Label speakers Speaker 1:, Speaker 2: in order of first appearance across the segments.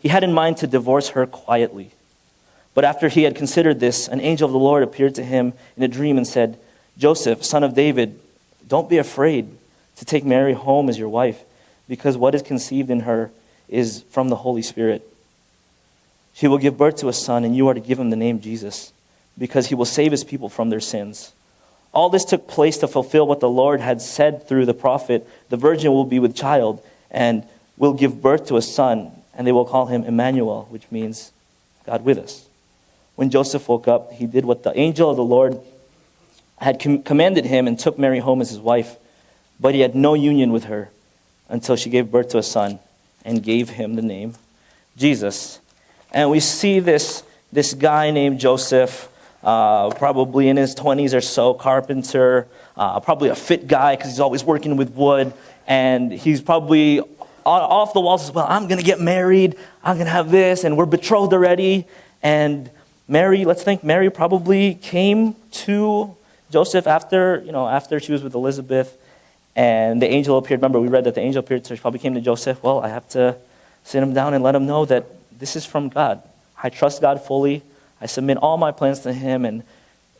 Speaker 1: he had in mind to divorce her quietly. But after he had considered this, an angel of the Lord appeared to him in a dream and said, "Joseph, son of David, don't be afraid to take Mary home as your wife, because what is conceived in her is from the Holy Spirit. She will give birth to a son, and you are to give him the name Jesus, because he will save his people from their sins." All this took place to fulfill what the Lord had said through the prophet, "The virgin will be with child and will give birth to a son, and they will call him Emmanuel," which means God with us. When Joseph woke up, he did what the angel of the Lord had commanded him and took Mary home as his wife. But he had no union with her until she gave birth to a son and gave him the name Jesus. And we see this guy named Joseph, probably in his 20s or so, carpenter, probably a fit guy because he's always working with wood. And he's probably off the walls as well. I'm going to get married. I'm going to have this. And we're betrothed already. And Mary, let's think Mary probably came to Joseph after she was with Elizabeth. And the angel appeared. Remember, we read that the angel appeared, so she probably came to Joseph. Well, I have to sit him down and let him know that this is from God. I trust God fully. I submit all my plans to him, and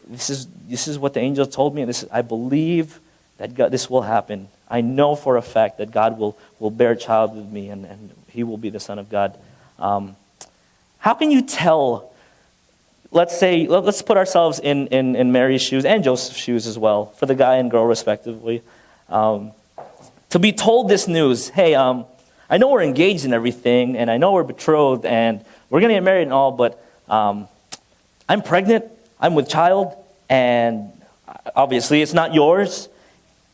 Speaker 1: this is what the angel told me. I believe that God, this will happen. I know for a fact that God will bear a child with me, and he will be the Son of God. How can you tell? Let's put ourselves in Mary's shoes and Joseph's shoes as well, for the guy and girl respectively. To be told this news, hey, I know we're engaged and everything, and I know we're betrothed, and we're going to get married and all, but I'm pregnant, I'm with child, and obviously it's not yours.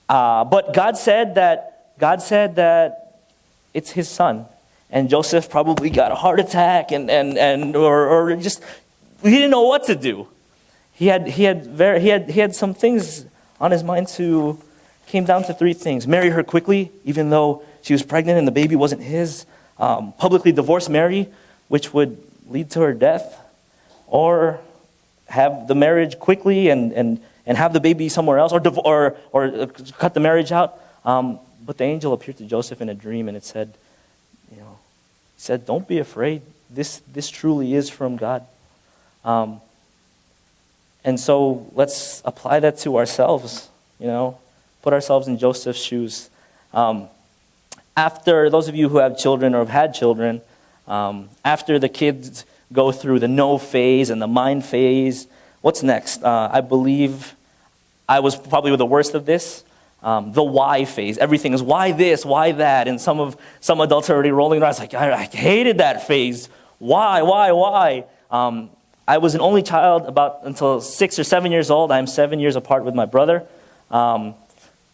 Speaker 1: But God said that it's his son. And Joseph probably got a heart attack or just he didn't know what to do. He had some things on his mind came down to three things: marry her quickly, even though she was pregnant and the baby wasn't his; publicly divorce Mary, which would lead to her death; or have the marriage quickly and have the baby somewhere else, or cut the marriage out. But the angel appeared to Joseph in a dream, and it said, "Don't be afraid. This truly is from God." And so let's apply that to ourselves. Put ourselves in Joseph's shoes. After those of you who have children or have had children, after the kids go through the no phase and the mind phase, what's next? I believe I was probably the worst of this. The why phase. Everything is why this, why that. And some adults are already rolling around. It's like, I hated that phase. Why? I was an only child until 6 or 7 years old. I'm 7 years apart with my brother.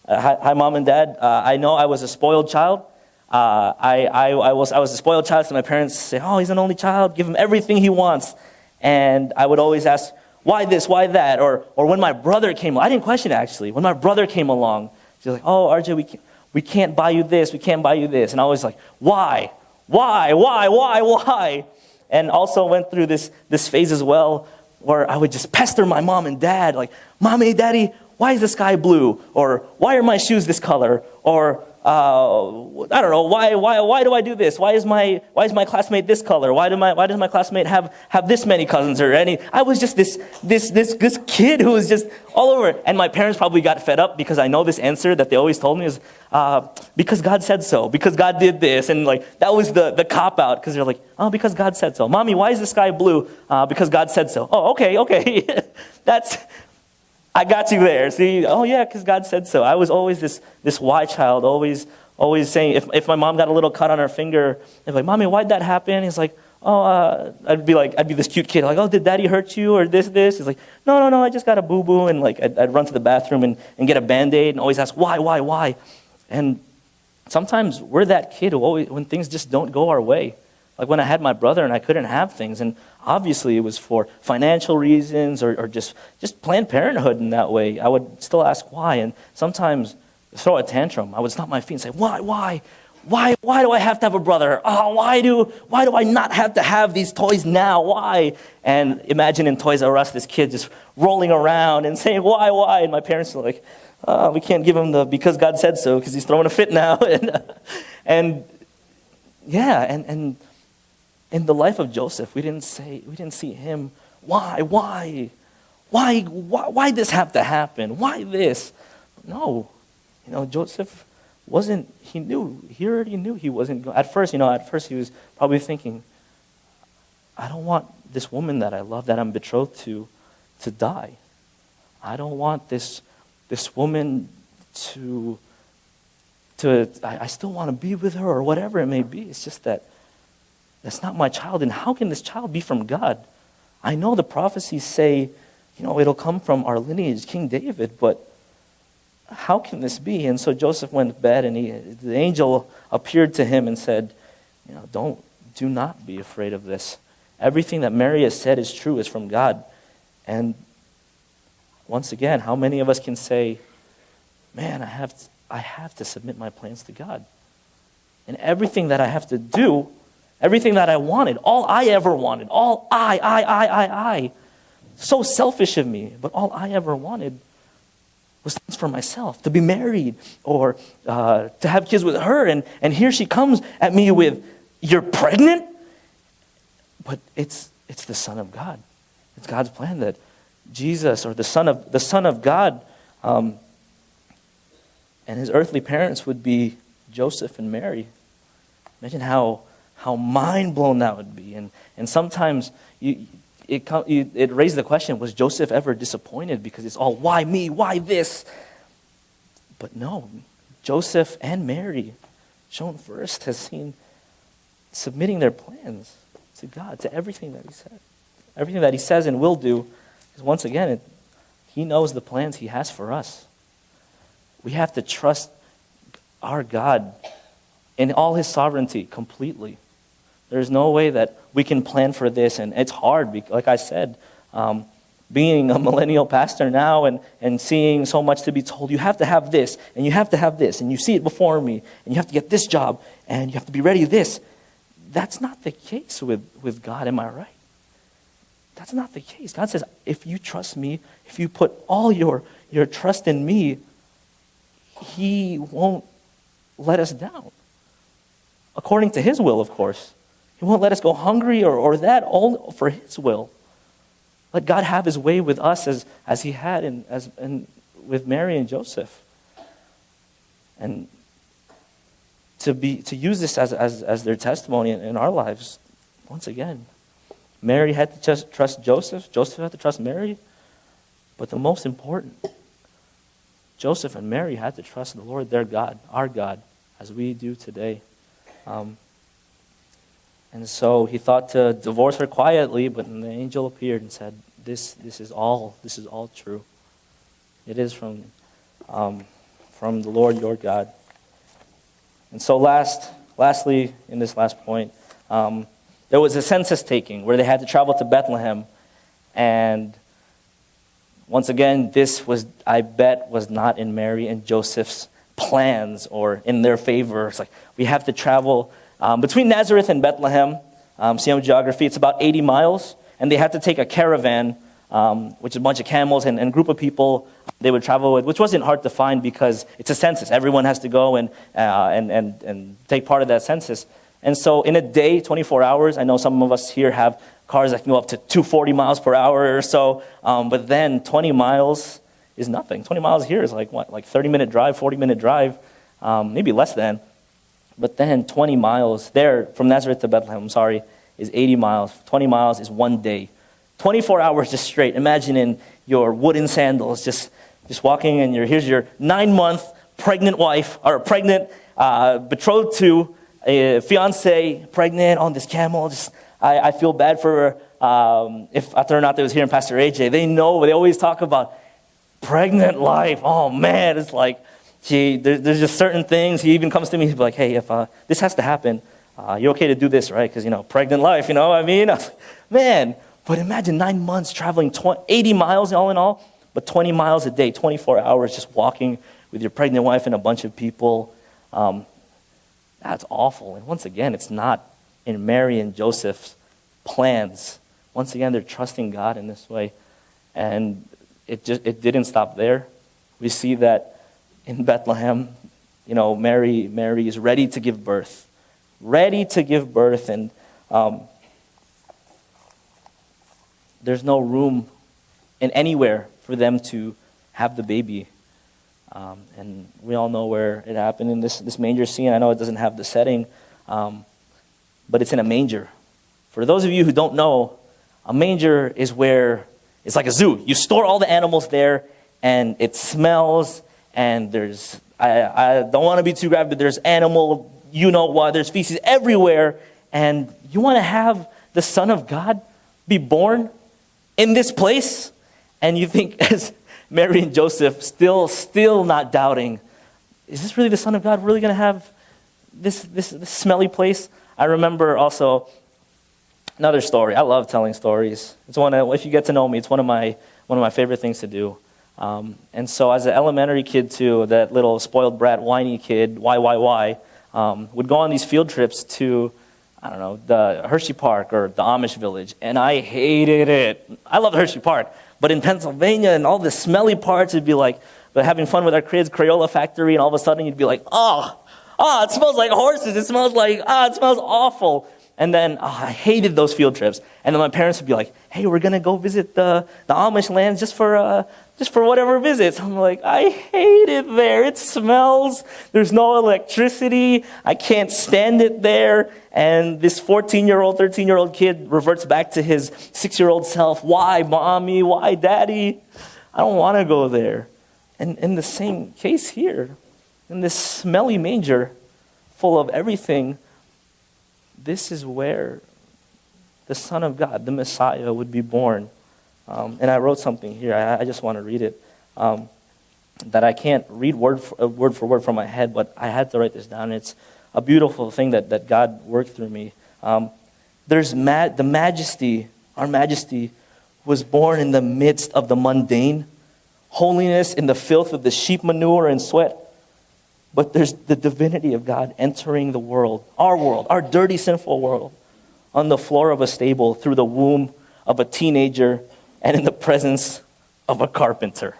Speaker 1: Hi, Mom and Dad. I know I was a spoiled child. I was a spoiled child, so my parents say, "Oh, he's an only child. Give him everything he wants." And I would always ask, "Why this? Why that?" Or when my brother came, I didn't question it actually. When my brother came along, she's like, "Oh, RJ, we can't buy you this. We can't buy you this." And I was like, "Why? Why?" And also went through this phase as well, where I would just pester my mom and dad, like, "Mommy, Daddy, why is the sky blue?" Or "Why are my shoes this color?" Or I don't know, why do I do this? Why is my classmate this color? Why does my classmate have this many cousins or any? I was just this kid who was just all over. And my parents probably got fed up because I know this answer that they always told me is because God said so, because God did this, and like that was the cop out, because they're like, "Oh, because God said so." "Mommy, why is the sky blue?" Because God said so. "Oh, okay. I got you there." See, "Oh yeah, because God said so." I was always this why child, always saying, if my mom got a little cut on her finger, I'd be like, "Mommy, why'd that happen?" He's like, "Oh," I'd be this cute kid, like, "Oh, did Daddy hurt you?" Or this. He's like, No, I just got a boo-boo." And like, I'd run to the bathroom and get a Band-Aid and always ask, why? And sometimes we're that kid who always, when things just don't go our way. Like when I had my brother and I couldn't have things, and obviously it was for financial reasons or just Planned Parenthood in that way. I would still ask why, and sometimes throw a tantrum. I would stomp my feet and say, "Why? Why do I have to have a brother? Oh, why do I not have to have these toys now? Why?" And imagine in Toys R Us, this kid just rolling around and saying, "Why?" And my parents are like, "We can't give him the because God said so, because he's throwing a fit now." And in the life of Joseph, we didn't see him, why this have to happen? Why this? No, Joseph he already knew he wasn't going. At first he was probably thinking, I don't want this woman that I love, that I'm betrothed to die. I don't want this woman I still want to be with her, or whatever it may be. It's just that's not my child. And how can this child be from God? I know the prophecies say, it'll come from our lineage, King David, but how can this be? And so Joseph went to bed, and the angel appeared to him and said, do not be afraid of this. Everything that Mary has said is true, is from God. And once again, how many of us can say, man, I have to submit my plans to God. And everything that I have to do, everything that I wanted, all I ever wanted, all I, so selfish of me, but all I ever wanted was things for myself, to be married or to have kids with her. And here she comes at me with, you're pregnant? But it's the Son of God. It's God's plan that Jesus, or the Son of God, and his earthly parents would be Joseph and Mary. Imagine how mind-blown that would be. And sometimes it raised the question, was Joseph ever disappointed? Because it's all, why me? Why this? But no, Joseph and Mary, shown first, has seen submitting their plans to God, to everything that he said. Everything that he says and will do, is once again, he knows the plans he has for us. We have to trust our God in all his sovereignty completely. There's no way that we can plan for this, and it's hard, like I said, being a millennial pastor now and seeing so much to be told. You have to have this, and you have to have this, and you see it before me, and you have to get this job, and you have to be ready this. That's not the case with God, am I right? That's not the case. God says, if you trust me, if you put all your trust in me, he won't let us down. According to his will, of course. He won't let us go hungry or that, all for his will. Let God have his way with us as he had with Mary and Joseph. And to use this as their testimony in our lives, once again, Mary had to trust Joseph. Joseph had to trust Mary. But the most important, Joseph and Mary had to trust the Lord, their God, our God, as we do today. And so he thought to divorce her quietly, but the angel appeared and said, "This is all true. It is from the Lord your God." And so lastly, in this last point, there was a census taking where they had to travel to Bethlehem, and once again, this was not in Mary and Joseph's plans or in their favor. It's like, we have to travel between Nazareth and Bethlehem. See on geography, it's about 80 miles, and they had to take a caravan, which is a bunch of camels and group of people they would travel with, which wasn't hard to find because it's a census. Everyone has to go and take part of that census. And so in a day, 24 hours, I know some of us here have cars that can go up to 240 miles per hour or so, but then 20 miles is nothing. 20 miles here is like 30-minute drive, 40-minute drive, maybe less than. But then 20 miles there, from Nazareth to Bethlehem, is 80 miles. 20 miles is one day. 24 hours just straight. Imagine in your wooden sandals, just walking, and here's your 9-month pregnant wife, or pregnant, betrothed to a fiance, pregnant on this camel. I feel bad for her. If I turn out that was here in Pastor AJ, they always talk about pregnant life. Oh man, it's like, there's just certain things. He even comes to me, he's like, hey, if this has to happen, you're okay to do this, right? Because, pregnant life, you know what I mean? I was like, man, but imagine 9 months traveling 80 miles all in all, but 20 miles a day, 24 hours just walking with your pregnant wife and a bunch of people. That's awful. And once again, it's not in Mary and Joseph's plans. Once again, they're trusting God in this way. And it didn't stop there. We see that in Bethlehem, Mary is ready to give birth. And there's no room in anywhere for them to have the baby. And we all know where it happened in this manger scene. I know it doesn't have the setting, but it's in a manger. For those of you who don't know, a manger is where it's like a zoo. You store all the animals there, and it smells, and there's, I don't want to be too graphic, but there's animal, there's feces everywhere, and you want to have the Son of God be born in this place? And you think, as Mary and Joseph still not doubting, is this really the Son of God? We're really going to have this smelly place? I remember also another story. I love telling stories. If you get to know me, it's one of my favorite things to do. And so as an elementary kid too, that little spoiled brat, whiny kid, why, would go on these field trips to, I don't know, the Hershey Park or the Amish village, and I hated it. I love Hershey Park, but in Pennsylvania and all the smelly parts, it'd be like, but having fun with our kids, Crayola Factory, and all of a sudden you'd be like, it smells like horses. It smells awful. And then I hated those field trips. And then my parents would be like, hey, we're going to go visit the Amish lands just for whatever visits. I'm like, I hate it there. It smells. There's no electricity. I can't stand it there. And this 14-year-old, 13-year-old kid reverts back to his 6-year-old self. Why, mommy? Why, daddy? I don't want to go there. And in the same case here, in this smelly manger full of everything, this is where the Son of God, the Messiah, would be born. And I wrote something here. I just want to read it. That I can't read word for word from my head, but I had to write this down. It's a beautiful thing that God worked through me. The majesty, our majesty, was born in the midst of the mundane, holiness in the filth of the sheep manure and sweat. But there's the divinity of God entering the world, our dirty, sinful world, on the floor of a stable, through the womb of a teenager, and in the presence of a carpenter.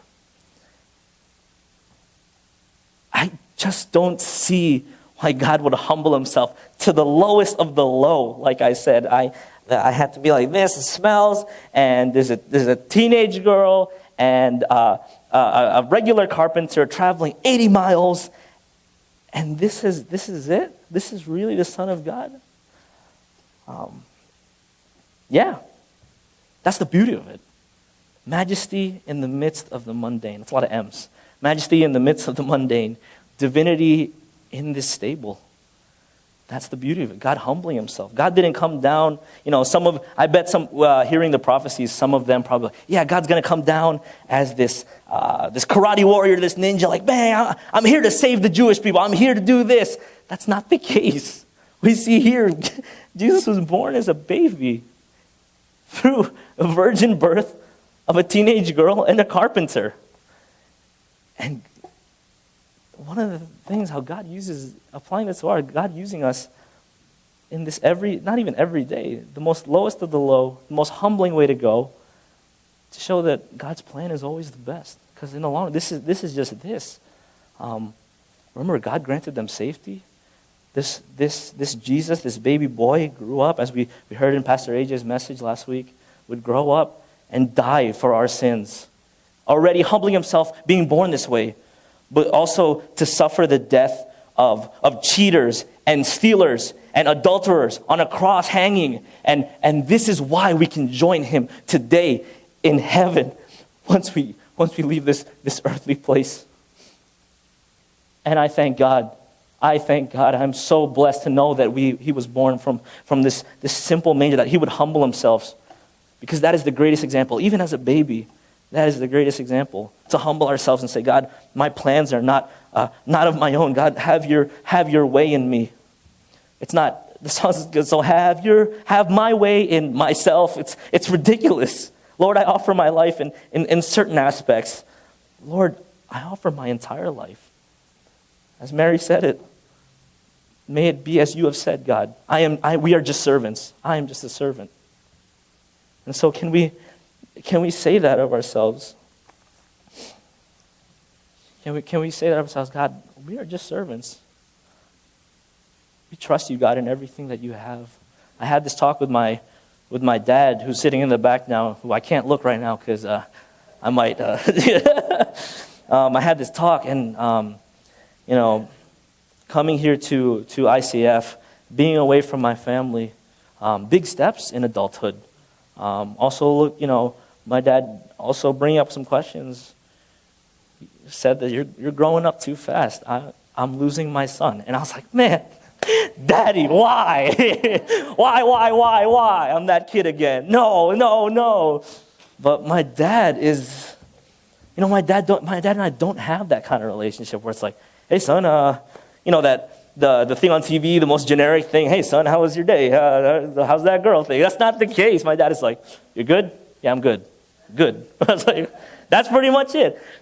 Speaker 1: I just don't see why God would humble himself to the lowest of the low. Like I said, I had to be like this. It smells, and there's a teenage girl and a regular carpenter traveling 80 miles. And this is it? This is really the Son of God? Yeah. That's the beauty of it. Majesty in the midst of the mundane. That's a lot of M's. Majesty in the midst of the mundane. Divinity in this stable. That's the beauty of it. God humbling himself. God didn't come down. I bet hearing the prophecies, some of them probably, God's going to come down as this karate warrior, this ninja, like, man, I'm here to save the Jewish people. I'm here to do this. That's not the case. We see here, Jesus was born as a baby through a virgin birth of a teenage girl and a carpenter. And one of the things how God uses, applying this to our, God using us in this not even every day, the most lowest of the low, the most humbling way to go, to show that God's plan is always the best. Because in the long run, this is just this. Remember, God granted them safety. This Jesus, this baby boy, grew up, as we heard in Pastor AJ's message last week, would grow up and die for our sins. Already humbling himself, being born this way, but also to suffer the death of cheaters and stealers and adulterers on a cross hanging. And this is why we can join him today in heaven once we leave this earthly place. And I thank God. I'm so blessed to know that he was born from this simple manger, that he would humble himself, because that is the greatest example. Even as a baby, that is the greatest example, to humble ourselves and say, God, my plans are not of my own. God, have your way in me. It's not, the song says, so have my way in myself. It's ridiculous. Lord, I offer my life in certain aspects. Lord, I offer my entire life. As Mary said it, may it be as you have said, God. We are just servants. I am just a servant. And so can we say that of ourselves? Can we say that of ourselves? God, we are just servants. We trust you, God, in everything that you have. I had this talk with my with my dad, who's sitting in the back now, who I can't look right now because I might. I had this talk, and coming here to ICF, being away from my family, big steps in adulthood. Also, my dad also bringing up some questions. He said that you're growing up too fast. I'm losing my son, and I was like, man, Daddy, why? why? I'm that kid again. No. But my dad is, my dad and I don't have that kind of relationship where it's like, hey son, that the thing on TV, the most generic thing, hey son, how was your day? How's that girl thing? That's not the case. My dad is like, you're good? Yeah, I'm good. Good. I was like, that's pretty much it.